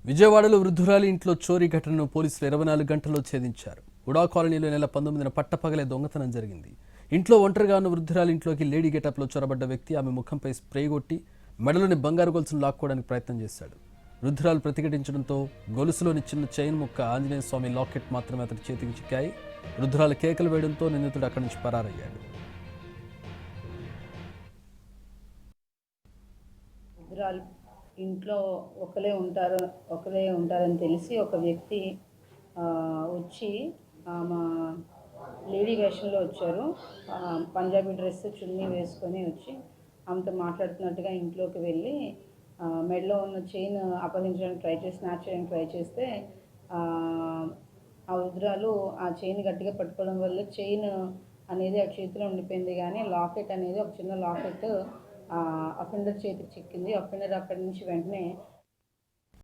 విజయవాడలో వృద్ధురాలి ఇంట్లో చోరీ ఘటనను పోలీసులు 24 గంటల్లో ఛేదించారు. ఉడా కాలనీలో నెల 19న పట్టపగలే దొంగతనం జరిగింది. ఇంట్లో ఒంటరిగా ఉన్న వృద్ధురాలి ఇంట్లోకి లేడీ గెటప్లో చొరబడ్డ వ్యక్తి ఆమె ముఖంపై స్ప్రే కొట్టి మెడలోని బంగారు గొలుసును లాక్కోవడానికి ప్రయత్నం చేశాడు. వృద్ధురాలు ప్రతిఘటించడంతో గొలుసులోని చిన్న చైన్ ముక్క ఆంజనేయ స్వామి లాకెట్ మాత్రమే అతడి చేతికి చిక్కాయి. వృద్ధురాలు కేకలు వేయడంతో నిందితుడు అక్కడి నుంచి పరారయ్యాడు. ఇంట్లో ఒకరే ఉంటారని తెలిసి ఒక వ్యక్తి వచ్చి మా లేడీ వేషంలో వచ్చారు. పంజాబీ డ్రెస్ చున్నీ వేసుకొని వచ్చి ఆమెతో మాట్లాడుతున్నట్టుగా ఇంట్లోకి వెళ్ళి మెడలో ఉన్న చైన్ అపహరించడానికి స్నాచ్ చేయడానికి ట్రై చేస్తే ఆ వృద్ధురాలు ఆ చైన్ గట్టిగా పట్టుకోవడం వల్ల చైన్ అనేది ఆ చేతిలో ఉండిపోయింది. కానీ లాకెట్ అనేది ఒక చిన్న లాకెట్ అఫెండర్ చేతికి చిక్కింది. అఫెండర్ అక్కడి నుంచి వెంటనే